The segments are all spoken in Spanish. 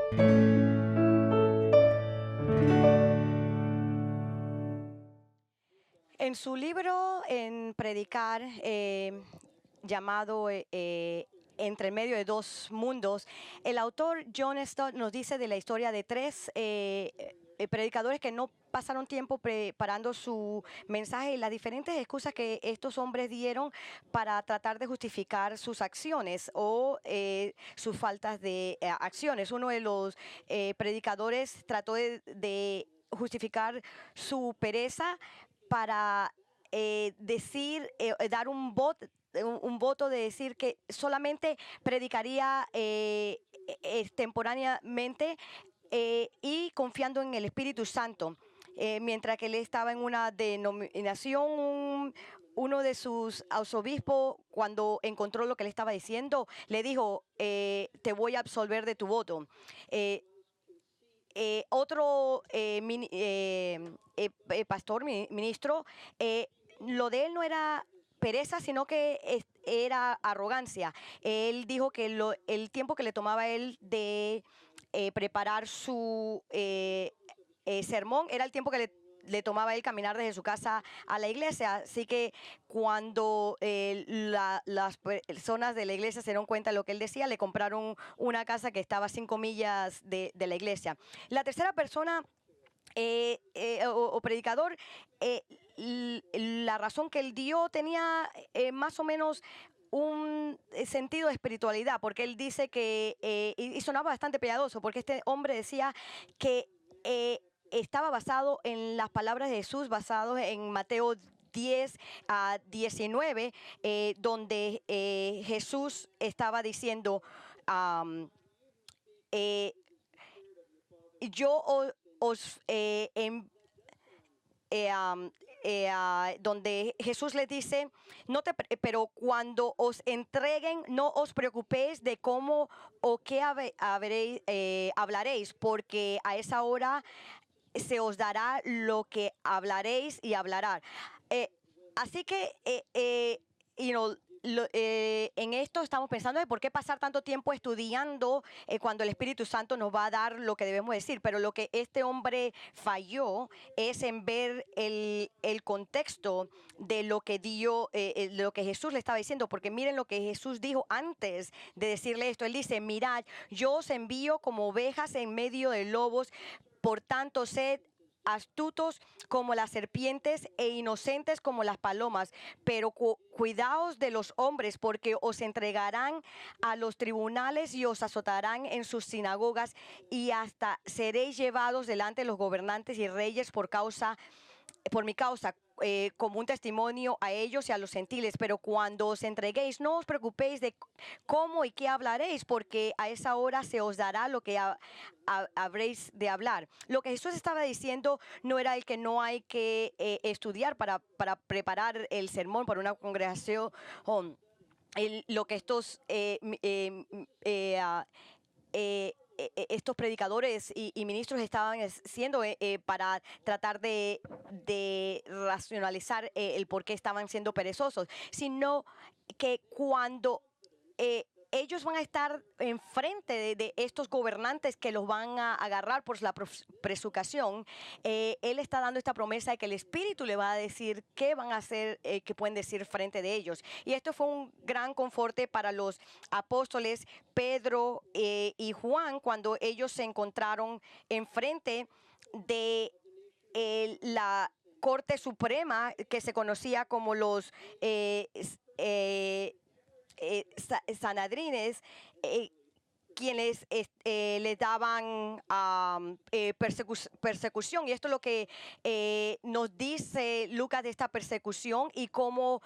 En su libro, en Predicar, llamado Entre medio de dos mundos, el autor John Stott nos dice de la historia de tres predicadores que no pasaron tiempo preparando su mensaje y las diferentes excusas que estos hombres dieron para tratar de justificar sus acciones o sus faltas de acciones. Uno de los predicadores trató de justificar su pereza para dar un voto de decir que solamente predicaría temporáneamente y confiando en el Espíritu Santo. Mientras que él estaba en una denominación, uno de sus arzobispos, cuando encontró lo que le estaba diciendo, le dijo, te voy a absolver de tu voto. Otro pastor, ministro, lo de él no era pereza, sino que era arrogancia. Él dijo que el tiempo que le tomaba a él de preparar su sermón era el tiempo que le tomaba a él caminar desde su casa a la iglesia. Así que cuando las personas de la iglesia se dieron cuenta de lo que él decía, le compraron una casa que estaba a 5 millas de la iglesia. La tercera persona o predicador, la razón que él dio tenía más o menos un sentido de espiritualidad, porque él dice que, y sonaba bastante piadoso, porque este hombre decía que estaba basado en las palabras de Jesús, basado en Mateo 10 a 19, donde Jesús estaba diciendo, eh, yo os donde Jesús les dice, pero cuando os entreguen, no os preocupéis de cómo o qué hablaréis, porque a esa hora se os dará lo que hablaréis y hablará. Eh, Así que, en esto estamos pensando de por qué pasar tanto tiempo estudiando cuando el Espíritu Santo nos va a dar lo que debemos decir. Pero lo que este hombre falló es en ver el contexto de lo que lo que Jesús le estaba diciendo. Porque miren lo que Jesús dijo antes de decirle esto. Él dice, mirad, yo os envío como ovejas en medio de lobos. Por tanto, sed astutos como las serpientes e inocentes como las palomas, pero cuidaos de los hombres, porque os entregarán a los tribunales y os azotarán en sus sinagogas, y hasta seréis llevados delante de los gobernantes y reyes por mi causa, como un testimonio a ellos y a los gentiles. Pero cuando os entreguéis, no os preocupéis de cómo y qué hablaréis, porque a esa hora se os dará lo que habréis de hablar. Lo que Jesús estaba diciendo no era el que no hay que estudiar para preparar el sermón para una congregación. Lo que estos predicadores y ministros estaban haciendo para tratar de racionalizar el por qué estaban siendo perezosos, sino que cuando ellos van a estar enfrente de estos gobernantes que los van a agarrar por la presucación, él está dando esta promesa de que el Espíritu le va a decir qué van a hacer, qué pueden decir frente de ellos. Y esto fue un gran conforte para los apóstoles Pedro y Juan cuando ellos se encontraron enfrente de la Corte Suprema, que se conocía como los sanadrines, quienes les daban persecución. Y esto es lo que nos dice Lucas de esta persecución y cómo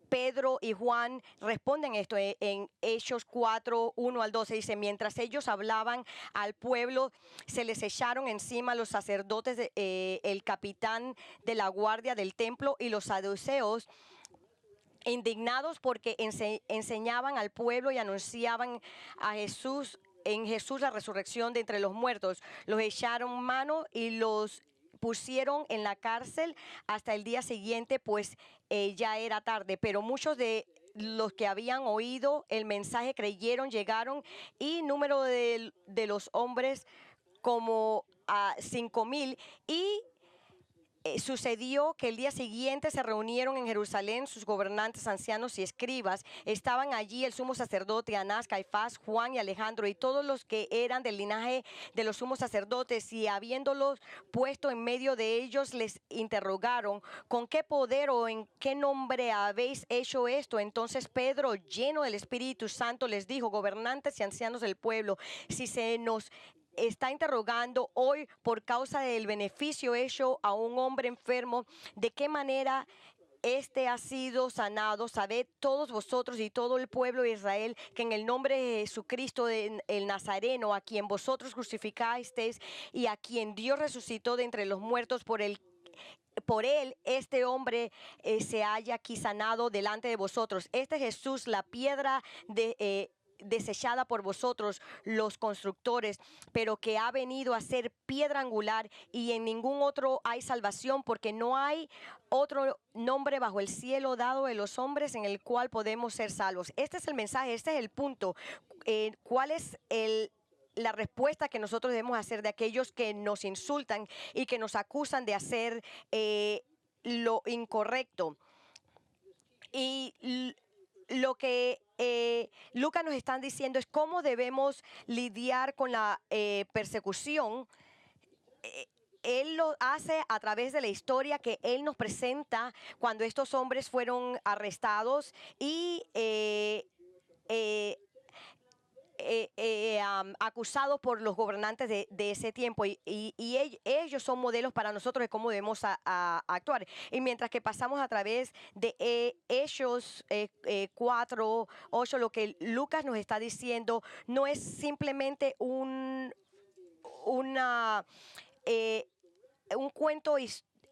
Pedro y Juan responden esto en Hechos 4, 1 al 12. Dice, mientras ellos hablaban al pueblo, se les echaron encima los sacerdotes, el capitán de la guardia del templo y los saduceos, indignados porque enseñaban al pueblo y anunciaban en Jesús la resurrección de entre los muertos. Los echaron mano y los pusieron en la cárcel hasta el día siguiente, pues ya era tarde. Pero muchos de los que habían oído el mensaje creyeron, llegaron, y número de los hombres como a 5,000. Y sucedió que el día siguiente se reunieron en Jerusalén sus gobernantes, ancianos y escribas. Estaban allí el sumo sacerdote Anás, Caifás, Juan y Alejandro, y todos los que eran del linaje de los sumos sacerdotes. Y habiéndolos puesto en medio de ellos, les interrogaron: ¿con qué poder o en qué nombre habéis hecho esto? Entonces Pedro, lleno del Espíritu Santo, les dijo: gobernantes y ancianos del pueblo, si se nos está interrogando hoy por causa del beneficio hecho a un hombre enfermo, ¿de qué manera este ha sido sanado? Sabed todos vosotros y todo el pueblo de Israel que en el nombre de Jesucristo el Nazareno, a quien vosotros crucificasteis y a quien Dios resucitó de entre los muertos, por él este hombre se halla aquí sanado delante de vosotros. Este Jesús, la piedra desechada por vosotros los constructores, pero que ha venido a ser piedra angular, y en ningún otro hay salvación, porque no hay otro nombre bajo el cielo dado de los hombres en el cual podemos ser salvos. Este es el mensaje, este es el punto. ¿Cuál es la respuesta que nosotros debemos hacer de aquellos que nos insultan y que nos acusan de hacer lo incorrecto? Y lo que Lucas nos están diciendo es cómo debemos lidiar con la persecución. Eh, Él lo hace a través de la historia que él nos presenta cuando estos hombres fueron arrestados y eh, acusados por los gobernantes de ese tiempo, y ellos son modelos para nosotros de cómo debemos a actuar. Y mientras que pasamos a través de Hechos 4:8, lo que Lucas nos está diciendo no es simplemente una, eh, un cuento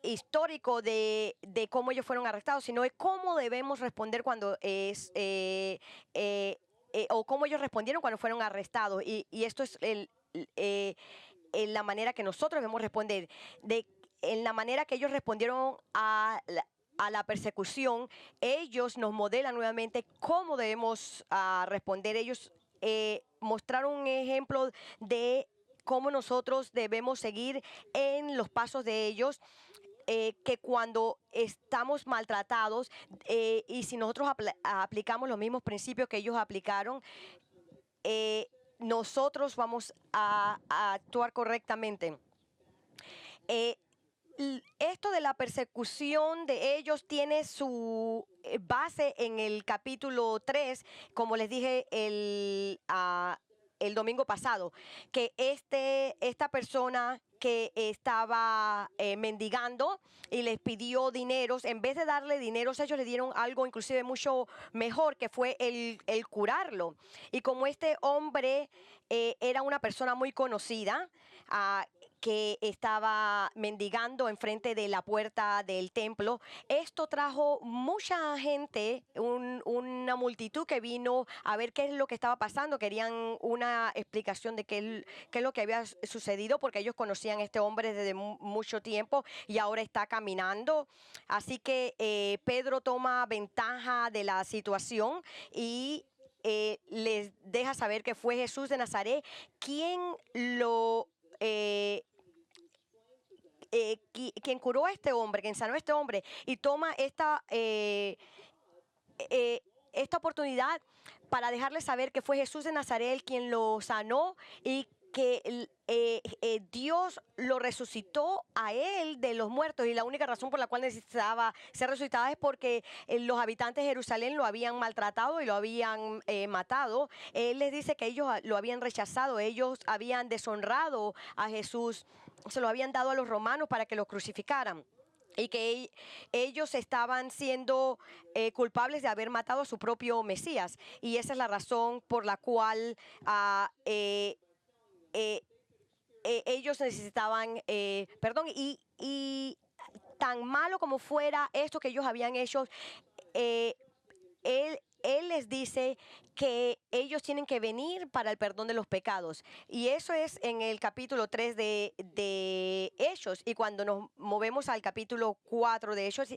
histórico de cómo ellos fueron arrestados, sino de cómo debemos responder cuando o cómo ellos respondieron cuando fueron arrestados. Y esto es la manera que nosotros debemos responder, en la manera que ellos respondieron a la persecución. Ellos nos modelan nuevamente cómo debemos responder. Ellos mostraron un ejemplo de cómo nosotros debemos seguir en los pasos de ellos. Que cuando estamos maltratados, y si nosotros aplicamos los mismos principios que ellos aplicaron, nosotros vamos a actuar correctamente. Esto de la persecución de ellos tiene su base en el capítulo 3, como les dije el domingo pasado, que esta persona que estaba mendigando y les pidió dineros, en vez de darle dineros, ellos le dieron algo inclusive mucho mejor, que fue el curarlo. Y como este hombre era una persona muy conocida, que estaba mendigando enfrente de la puerta del templo, esto trajo mucha gente, una multitud que vino a ver qué es lo que estaba pasando. Querían una explicación de qué es lo que había sucedido, porque ellos conocían a este hombre desde mucho tiempo y ahora está caminando. Así que Pedro toma ventaja de la situación y les deja saber que fue Jesús de Nazaret quien quien curó a este hombre, quien sanó a este hombre, y toma esta oportunidad para dejarle saber que fue Jesús de Nazaret quien lo sanó, y que Dios lo resucitó a él de los muertos, y la única razón por la cual necesitaba ser resucitado es porque los habitantes de Jerusalén lo habían maltratado y lo habían matado. Él les dice que ellos lo habían rechazado, ellos habían deshonrado a Jesús, se lo habían dado a los romanos para que lo crucificaran, y que ellos estaban siendo culpables de haber matado a su propio Mesías. Y esa es la razón por la cual ellos necesitaban perdón. Y tan malo como fuera esto que ellos habían hecho, él Él les dice que ellos tienen que venir para el perdón de los pecados. Y eso es en el capítulo 3 de Hechos. Y cuando nos movemos al capítulo 4 de Hechos,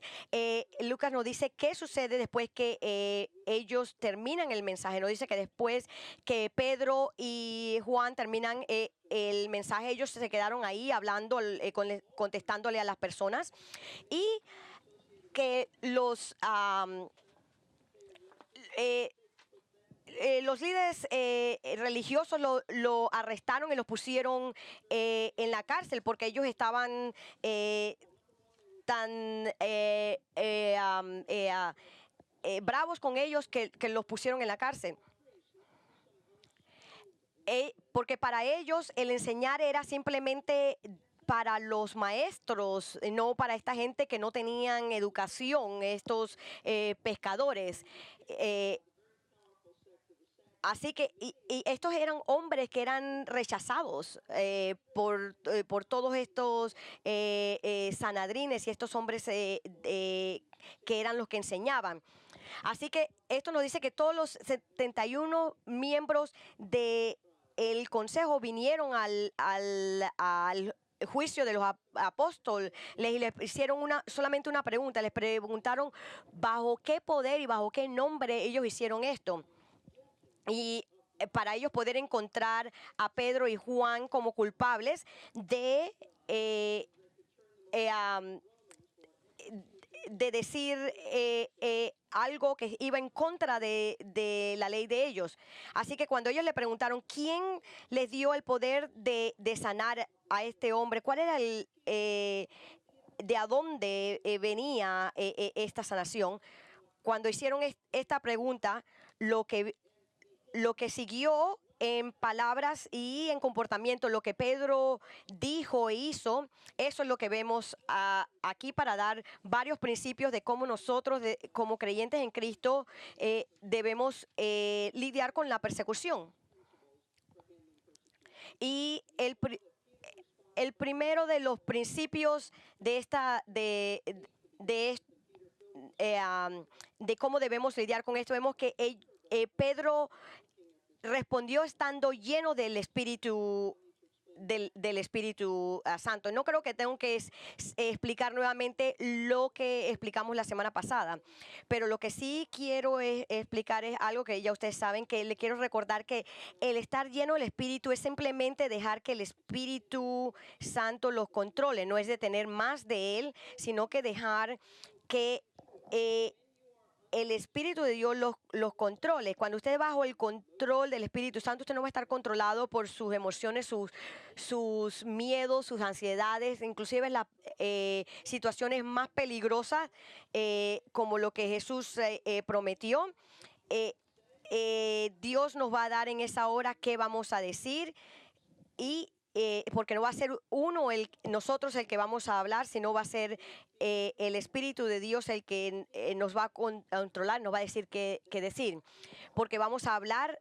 Lucas nos dice qué sucede después que ellos terminan el mensaje. Nos dice que después que Pedro y Juan terminan el mensaje, ellos se quedaron ahí hablando, contestándole a las personas. Y que los líderes religiosos lo arrestaron y los pusieron en la cárcel porque ellos estaban tan bravos con ellos que los pusieron en la cárcel. Porque para ellos el enseñar era simplemente para los maestros, no para esta gente que no tenían educación, estos pescadores. Así que, y estos eran hombres que eran rechazados por todos estos sanadrines y estos hombres que eran los que enseñaban. Así que esto nos dice que todos los 71 miembros del consejo vinieron al juicio de los apóstoles y les hicieron solamente una pregunta. Les preguntaron bajo qué poder y bajo qué nombre ellos hicieron esto. Y para ellos poder encontrar a Pedro y Juan como culpables de decir algo que iba en contra de la ley de ellos. Así que cuando ellos le preguntaron quién les dio el poder de sanar a este hombre, cuál era de a dónde venía esta sanación, cuando hicieron esta pregunta, lo que siguió en palabras y en comportamiento, lo que Pedro dijo e hizo, eso es lo que vemos aquí para dar varios principios de cómo nosotros, como creyentes en Cristo, debemos lidiar con la persecución. Y el primero de los principios de cómo debemos lidiar con esto, vemos que Pedro respondió estando lleno del Espíritu Santo. No creo que tengo que explicar nuevamente lo que explicamos la semana pasada, pero lo que sí quiero explicar es algo que ya ustedes saben, que le quiero recordar que el estar lleno del Espíritu es simplemente dejar que el Espíritu Santo los controle, no es de tener más de Él, sino que dejar que el Espíritu de Dios los controle. Cuando usted bajo el control del Espíritu Santo, usted no va a estar controlado por sus emociones, sus miedos, sus ansiedades, inclusive las situaciones más peligrosas, como lo que Jesús prometió. Dios nos va a dar en esa hora qué vamos a decir, y porque no va a ser nosotros el que vamos a hablar, sino va a ser el Espíritu de Dios el que nos va a controlar, nos va a decir qué decir. Porque vamos a hablar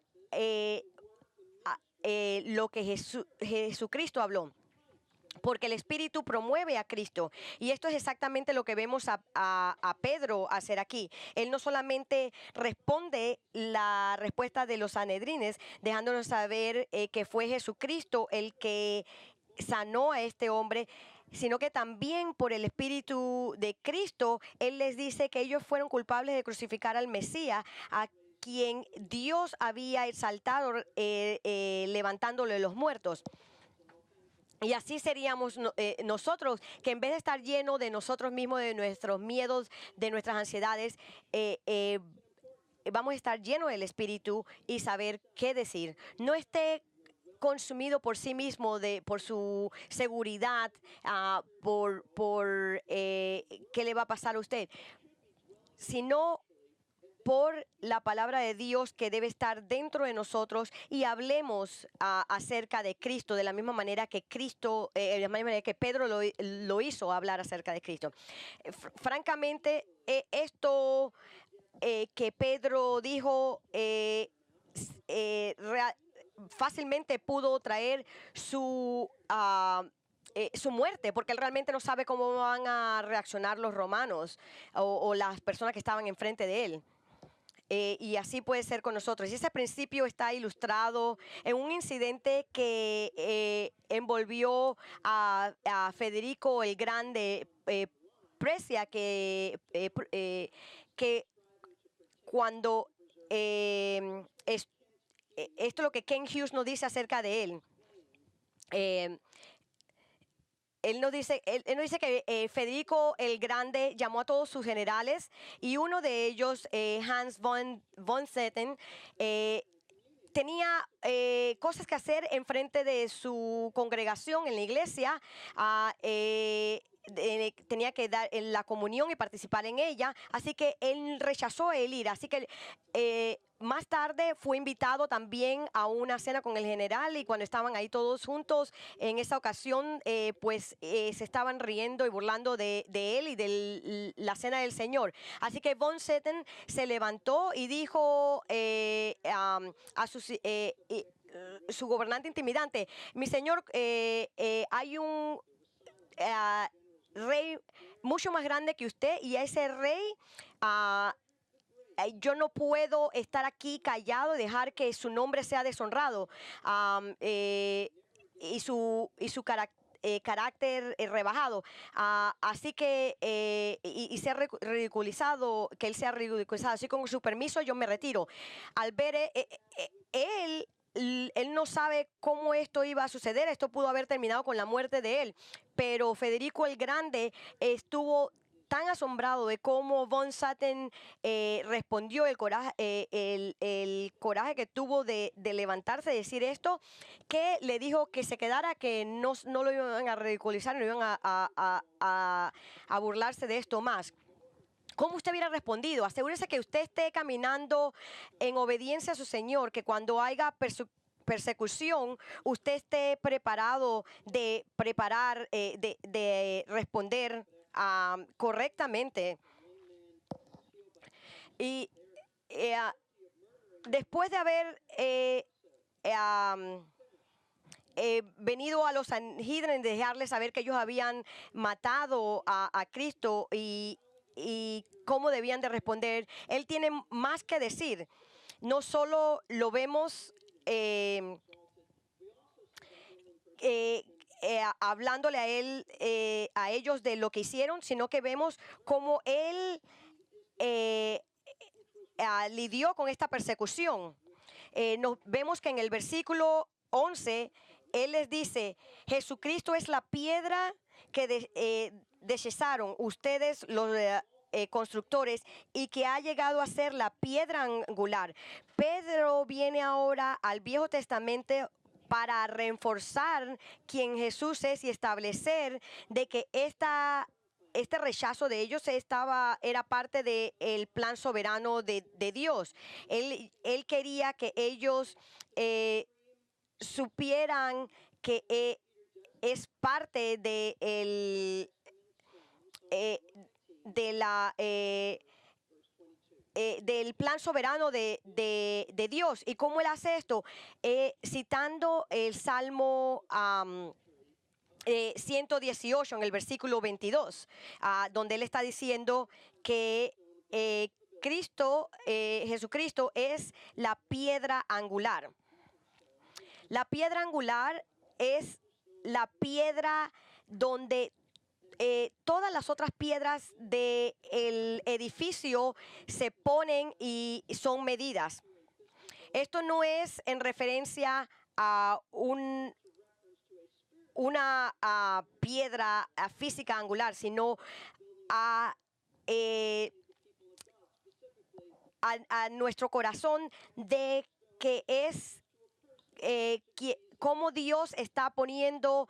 lo que Jesucristo habló. Porque el Espíritu promueve a Cristo. Y esto es exactamente lo que vemos a Pedro hacer aquí. Él no solamente responde la respuesta de los sanedrines, dejándonos saber que fue Jesucristo el que sanó a este hombre, sino que también por el Espíritu de Cristo, Él les dice que ellos fueron culpables de crucificar al Mesías, a quien Dios había exaltado levantándole de los muertos. Y así seríamos nosotros, que en vez de estar llenos de nosotros mismos, de nuestros miedos, de nuestras ansiedades, vamos a estar llenos del Espíritu y saber qué decir. No esté consumido por sí mismo, por su seguridad, por qué le va a pasar a usted, sino por la palabra de Dios que debe estar dentro de nosotros, y hablemos acerca de Cristo de la misma manera que Cristo, de la misma manera que Pedro lo hizo hablar acerca de Cristo. Francamente, esto que Pedro dijo fácilmente pudo traer su muerte, porque él realmente no sabe cómo van a reaccionar los romanos o las personas que estaban enfrente de él. y así puede ser con nosotros. Y ese principio está ilustrado en un incidente que envolvió a Federico el Grande, Precia, que cuando esto es lo que Ken Hughes nos dice acerca de él. Él nos dice que Federico el Grande llamó a todos sus generales y uno de ellos, Hans von Zetten, tenía cosas que hacer en frente de su congregación en la iglesia. Tenía que dar en la comunión y participar en ella, así que él rechazó el ir. Así que más tarde fue invitado también a una cena con el general, y cuando estaban ahí todos juntos en esa ocasión, se estaban riendo y burlando de él y de la cena del Señor. Así que von Zetten se levantó y dijo a su gobernante intimidante: mi señor, hay un rey mucho más grande que usted, y a ese rey yo no puedo estar aquí callado y dejar que su nombre sea deshonrado, y su carácter rebajado. Así que y sea ridiculizado, que él sea ridiculizado. Así, con su permiso, yo me retiro. Al ver él no sabe cómo esto iba a suceder. Esto pudo haber terminado con la muerte de él, pero Federico el Grande estuvo tan asombrado de cómo von Zetten respondió, el coraje que tuvo de levantarse y decir esto, que le dijo que se quedara, que no lo iban a ridiculizar, no iban a burlarse de esto más. ¿Cómo usted hubiera respondido? Asegúrese que usted esté caminando en obediencia a su Señor, que cuando haya persecución, usted esté preparado de responder correctamente. Y después de haber venido a los Sanhedrin, dejarles saber que ellos habían matado a Cristo y cómo debían de responder, él tiene más que decir. No solo lo vemos hablándole a ellos de lo que hicieron, sino que vemos cómo él lidió con esta persecución. Nos vemos que en el versículo 11 él les dice: Jesucristo es la piedra que desecharon ustedes los constructores, y que ha llegado a ser la piedra angular. Pedro viene ahora al Viejo Testamento para reforzar quién Jesús es y establecer de que este rechazo de ellos era parte del plan soberano de Dios. Él quería que ellos supieran que es parte del plan soberano de Dios. ¿Y cómo él hace esto? Citando el Salmo 118 en el versículo 22, donde él está diciendo que Jesucristo es la piedra angular. La piedra angular es la piedra donde todas las otras piedras del edificio se ponen y son medidas. Esto no es en referencia a una piedra física angular, sino a nuestro corazón, de que es cómo Dios está poniendo,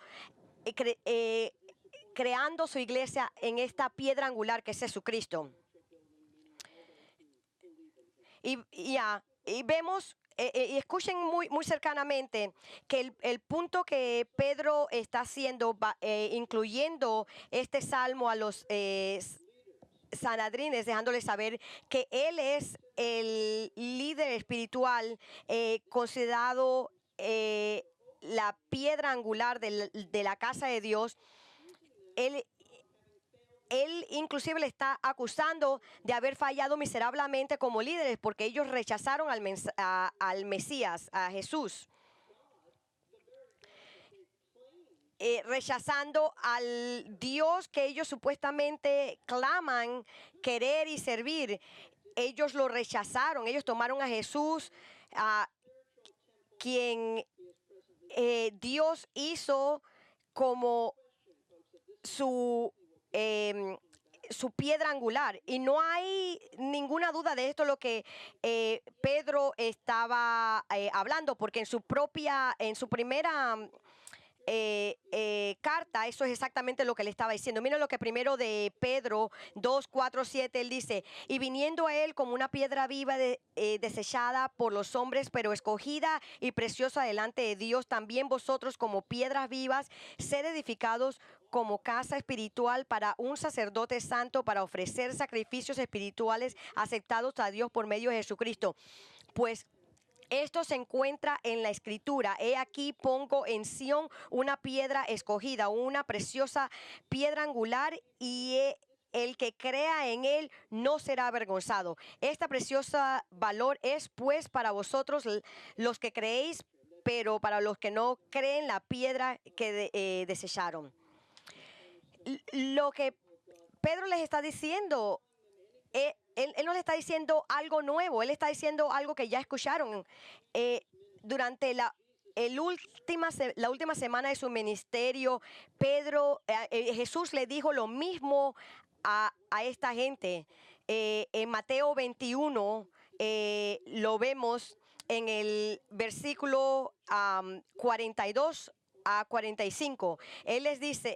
creando su iglesia en esta piedra angular que es Jesucristo. Y vemos, y escuchen muy cercanamente, que el punto que Pedro está haciendo, incluyendo este salmo a los sanhedrines, dejándoles saber que él es el líder espiritual, considerado la piedra angular de la casa de Dios. Él él inclusive le está acusando de haber fallado miserablemente como líderes porque ellos rechazaron al Mesías, a Jesús. Rechazando al Dios que ellos supuestamente claman querer y servir. Ellos lo rechazaron, ellos tomaron a Jesús, a quien Dios hizo como su, su piedra angular. Y no hay ninguna duda de esto lo que Pedro estaba hablando, porque en su primera carta, eso es exactamente lo que le estaba diciendo. Miren lo que primero de Pedro 2, 4, 7, él dice: y viniendo a él como una piedra viva desechada por los hombres, pero escogida y preciosa delante de Dios, también vosotros como piedras vivas, sed edificados como casa espiritual para un sacerdote santo, para ofrecer sacrificios espirituales aceptados a Dios por medio de Jesucristo. Pues esto se encuentra en la Escritura. He aquí pongo en Sión una piedra escogida, una preciosa piedra angular, y el que crea en él no será avergonzado. Esta preciosa valor es pues para vosotros los que creéis, pero para los que no creen, la piedra que desecharon. Lo que Pedro les está diciendo, él no le está diciendo algo nuevo, él está diciendo algo que ya escucharon. Durante la última semana de su ministerio, Jesús le dijo lo mismo a esta gente. En Mateo 21 lo vemos en el versículo 42 a 45.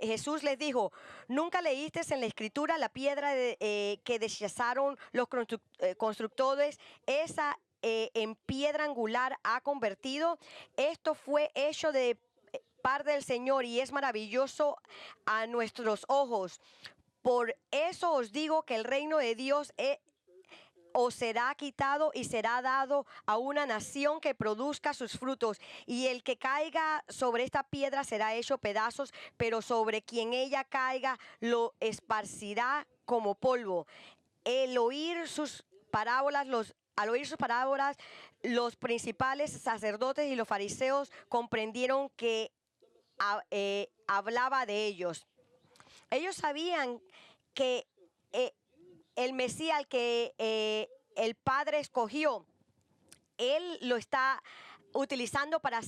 Jesús les dijo: ¿nunca leíste en la Escritura la piedra que desecharon los constructores? Esa en piedra angular ha convertido. Esto fue hecho de parte del Señor y es maravilloso a nuestros ojos. Por eso os digo que el reino de Dios os será quitado y será dado a una nación que produzca sus frutos. Y el que caiga sobre esta piedra será hecho pedazos, pero sobre quien ella caiga lo esparcirá como polvo. Al oír sus parábolas, los principales sacerdotes y los fariseos comprendieron que hablaba de ellos. Ellos sabían que el Mesías al que el Padre escogió, él lo está utilizando para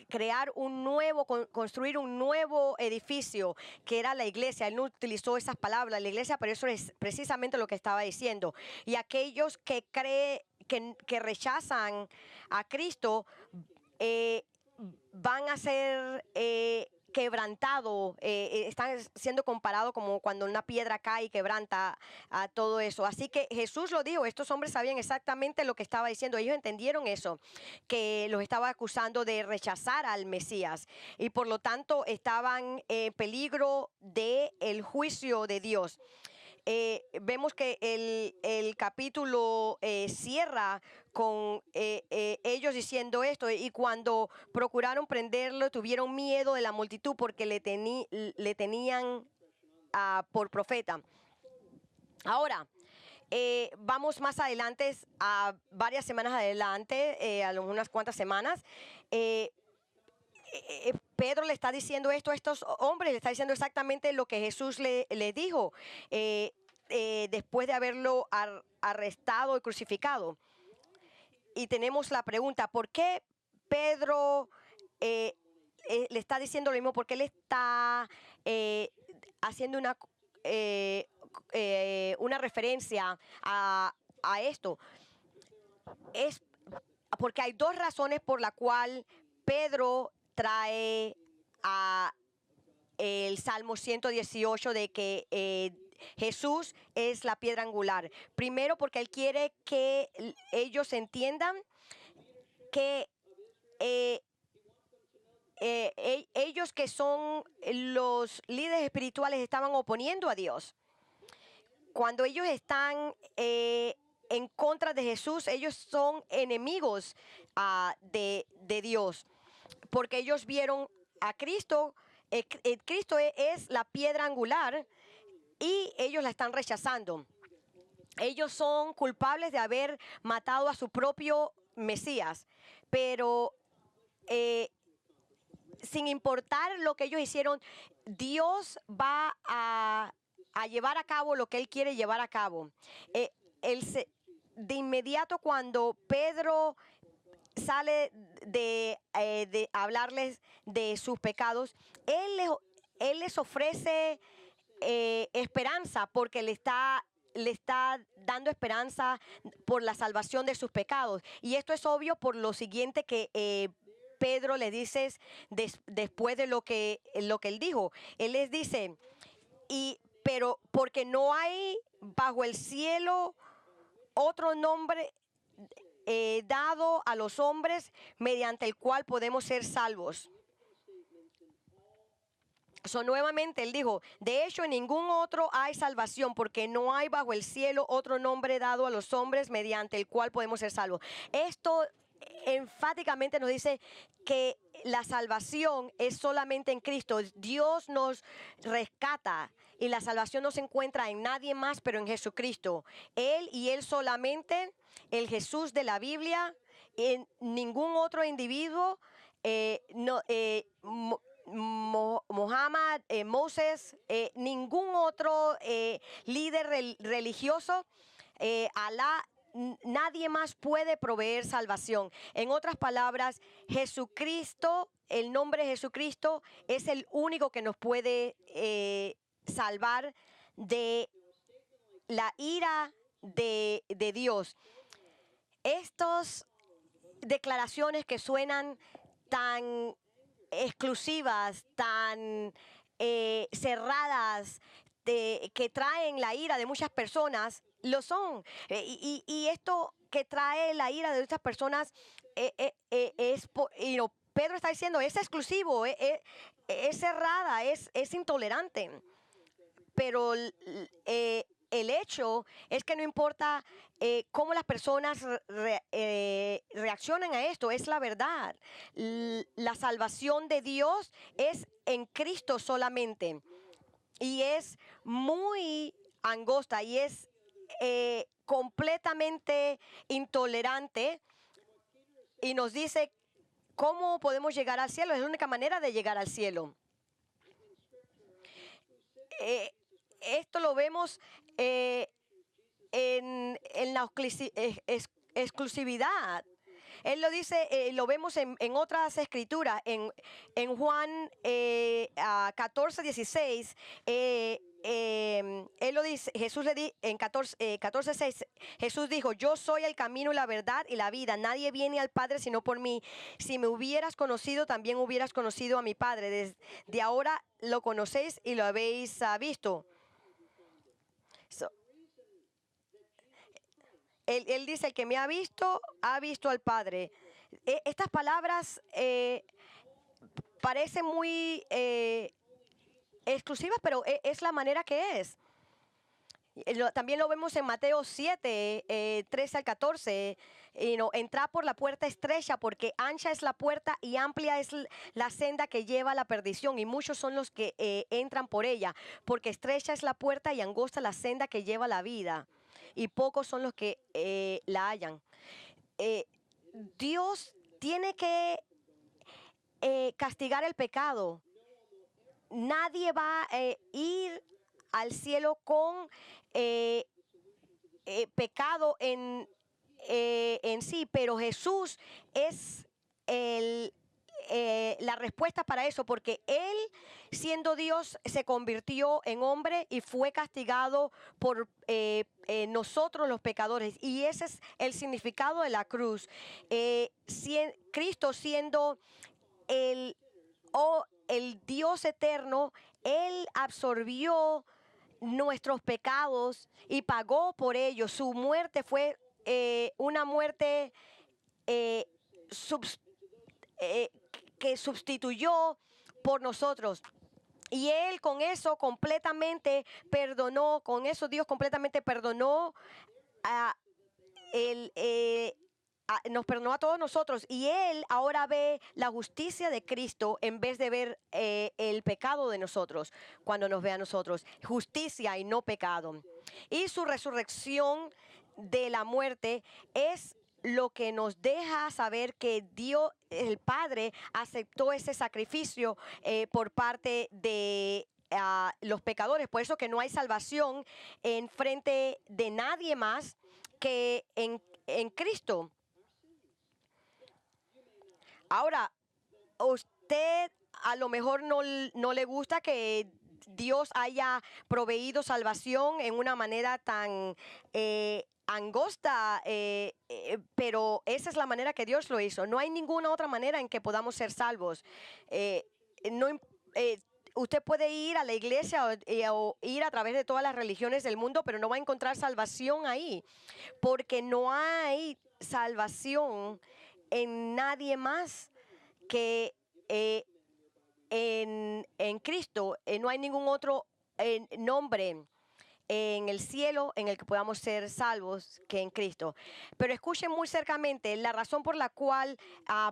crear construir un nuevo edificio, que era la iglesia. Él no utilizó esas palabras, la iglesia, pero eso es precisamente lo que estaba diciendo. Y aquellos que rechazan a Cristo van a ser quebrantado, están siendo comparados como cuando una piedra cae y quebranta a todo eso. Así que Jesús lo dijo, estos hombres sabían exactamente lo que estaba diciendo, ellos entendieron eso, que los estaba acusando de rechazar al Mesías y por lo tanto estaban en peligro del juicio de Dios. Vemos que el capítulo cierra con ellos diciendo esto: y cuando procuraron prenderlo tuvieron miedo de la multitud porque le tenían por profeta. Ahora, vamos más adelante, a varias semanas adelante, a unas cuantas semanas. Pedro le está diciendo esto a estos hombres, le está diciendo exactamente lo que Jesús le dijo después de haberlo arrestado y crucificado. Y tenemos la pregunta: ¿por qué Pedro le está diciendo lo mismo? ¿Por qué le está haciendo una referencia a esto? Es porque hay dos razones por la cual Pedro trae a el Salmo 118 de que Jesús es la piedra angular. Primero, porque él quiere que ellos entiendan que ellos, que son los líderes espirituales, estaban oponiendo a Dios. Cuando ellos están en contra de Jesús, ellos son enemigos de Dios, porque ellos vieron a Cristo. Cristo es la piedra angular y ellos la están rechazando. Ellos son culpables de haber matado a su propio Mesías, pero sin importar lo que ellos hicieron, Dios va a llevar a cabo lo que Él quiere llevar a cabo. De inmediato cuando Pedro sale de hablarles de sus pecados, él les ofrece esperanza porque le está dando esperanza por la salvación de sus pecados. Y esto es obvio por lo siguiente que Pedro le dice después de lo que él dijo. Él les dice, pero porque no hay bajo el cielo otro nombre dado a los hombres mediante el cual podemos ser salvos. Nuevamente él dijo, de hecho en ningún otro hay salvación, porque no hay bajo el cielo otro nombre dado a los hombres mediante el cual podemos ser salvos. Esto enfáticamente nos dice que la salvación es solamente en Cristo. Dios nos rescata y la salvación no se encuentra en nadie más, pero en Jesucristo. Él y Él solamente, el Jesús de la Biblia, en ningún otro individuo, Mohammed, Moses, ningún otro líder religioso, Alá, nadie más puede proveer salvación. En otras palabras, Jesucristo, el nombre de Jesucristo es el único que nos puede salvar de la ira de Dios. Estas declaraciones que suenan tan exclusivas, tan cerradas, que traen la ira de muchas personas, lo son. Y esto que trae la ira de estas personas Pedro está diciendo, es exclusivo, es cerrada, es intolerante. Pero el hecho es que no importa cómo las personas reaccionan a esto, es la verdad. La salvación de Dios es en Cristo solamente. Y es muy angosta y es completamente intolerante. Y nos dice cómo podemos llegar al cielo. Es la única manera de llegar al cielo. Esto lo vemos en la exclusividad. Él lo dice, lo vemos en otras escrituras, en Juan 14:16. Él lo dice, Jesús le dice en 14:6, Jesús dijo, yo soy el camino, la verdad y la vida. Nadie viene al Padre sino por mí. Si me hubieras conocido, también hubieras conocido a mi Padre. Desde ahora lo conocéis y lo habéis visto. Él dice, el que me ha visto al Padre. Estas palabras parecen muy exclusivas, pero es la manera que es. También lo vemos en Mateo 7, 13 al 14. Entrad por la puerta estrecha, porque ancha es la puerta y amplia es la senda que lleva a la perdición, y muchos son los que entran por ella, porque estrecha es la puerta y angosta la senda que lleva a la vida, y pocos son los que la hallan. Dios tiene que castigar el pecado. Nadie va a ir al cielo con pecado en sí, pero Jesús es la respuesta para eso, porque Él, siendo Dios, se convirtió en hombre y fue castigado por nosotros los pecadores, y ese es el significado de la cruz. Cristo siendo el Dios eterno, Él absorbió nuestros pecados y pagó por ellos. Su muerte fue una muerte que sustituyó por nosotros. Y Él con eso completamente perdonó, con eso Dios completamente perdonó nos perdonó a todos nosotros y Él ahora ve la justicia de Cristo en vez de ver el pecado de nosotros cuando nos ve a nosotros. Justicia y no pecado. Y su resurrección de la muerte es lo que nos deja saber que Dios, el Padre, aceptó ese sacrificio por parte de los pecadores. Por eso que no hay salvación en frente de nadie más que en Cristo. Ahora, usted a lo mejor no le gusta que Dios haya proveído salvación en una manera tan angosta, pero esa es la manera que Dios lo hizo. No hay ninguna otra manera en que podamos ser salvos. Eh, no, usted puede ir a la iglesia o ir a través de todas las religiones del mundo, pero no va a encontrar salvación ahí, porque no hay salvación en nadie más que en Cristo. No hay ningún otro nombre en el cielo en el que podamos ser salvos que en Cristo. Pero escuchen muy cercamente la razón por la cual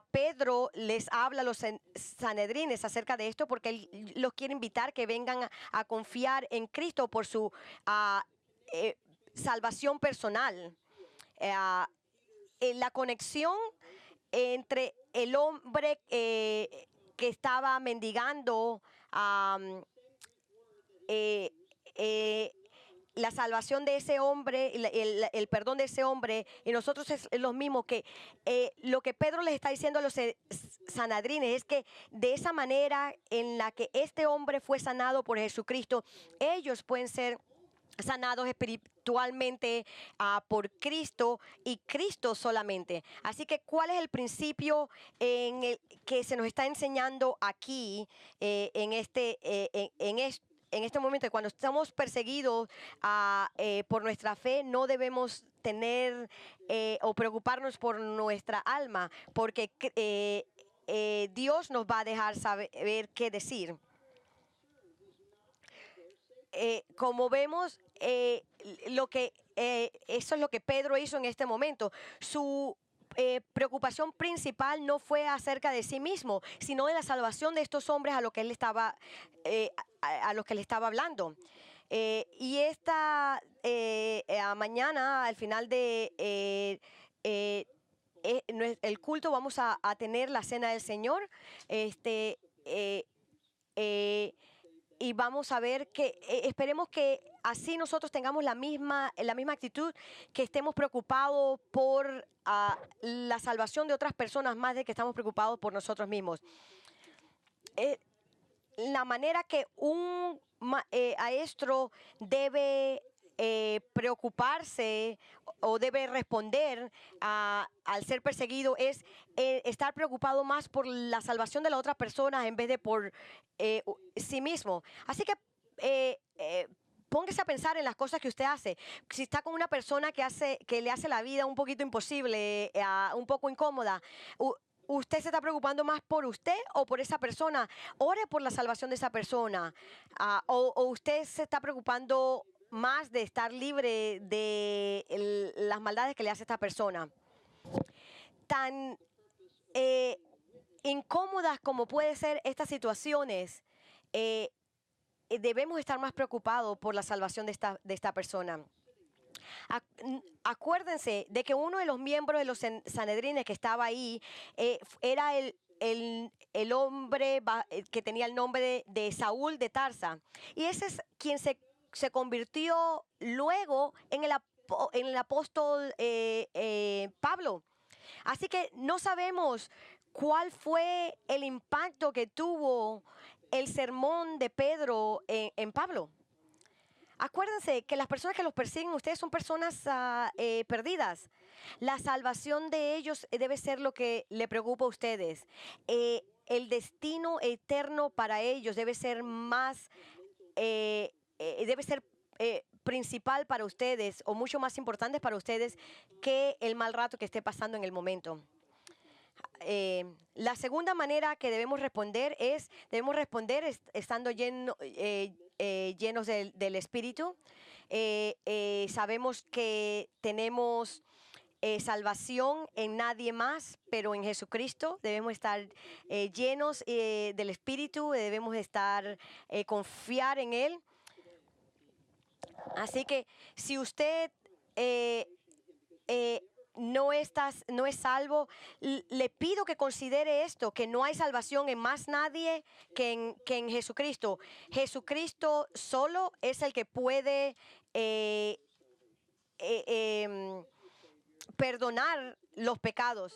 Pedro les habla a los sanedrines acerca de esto, porque él los quiere invitar que vengan a confiar en Cristo por su salvación personal. La conexión entre el hombre que estaba mendigando la salvación de ese hombre, el perdón de ese hombre, y nosotros es lo mismo que lo que Pedro les está diciendo a los sanedrines es que de esa manera en la que este hombre fue sanado por Jesucristo, ellos pueden ser sanados espiritualmente por Cristo y Cristo solamente. Así que, ¿cuál es el principio en el que se nos está enseñando aquí en este momento? Cuando estamos perseguidos por nuestra fe, no debemos tener o preocuparnos por nuestra alma, porque Dios nos va a dejar saber qué decir. Como vemos, eso es lo que Pedro hizo en este momento. Su preocupación principal no fue acerca de sí mismo, sino de la salvación de estos hombres a los que él estaba, a los que le estaba hablando. Y esta mañana, al final de el culto, vamos a tener la cena del Señor. Y vamos a ver que esperemos que así nosotros tengamos la misma actitud, que estemos preocupados por la salvación de otras personas más de que estamos preocupados por nosotros mismos. La manera que un maestro debe preocuparse o debe responder al ser perseguido es estar preocupado más por la salvación de la otra persona en vez de por sí mismo. Así que póngase a pensar en las cosas que usted hace. Si está con una persona que le hace la vida un poquito imposible, un poco incómoda, ¿usted se está preocupando más por usted o por esa persona? Ore por la salvación de esa persona. O usted se está preocupando más de estar libre de las maldades que le hace esta persona. Tan incómodas como pueden ser estas situaciones, debemos estar más preocupados por la salvación de esta persona. Acuérdense de que uno de los miembros de los sanedrines que estaba ahí era el hombre que tenía el nombre de Saúl de Tarsa. Y ese es quien se convirtió luego en el apóstol Pablo. Así que no sabemos cuál fue el impacto que tuvo el sermón de Pedro en Pablo. Acuérdense que las personas que los persiguen ustedes son personas perdidas. La salvación de ellos debe ser lo que le preocupa a ustedes. El destino eterno para ellos debe ser más, debe ser principal para ustedes o mucho más importante para ustedes que el mal rato que esté pasando en el momento. La segunda manera que debemos responder estando llenos del Espíritu. Sabemos que tenemos salvación en nadie más, pero en Jesucristo. Debemos estar llenos del Espíritu, debemos estar confiar en Él. Así que si usted no es salvo, le pido que considere esto, que no hay salvación en más nadie que en Jesucristo. Jesucristo solo es el que puede perdonar los pecados.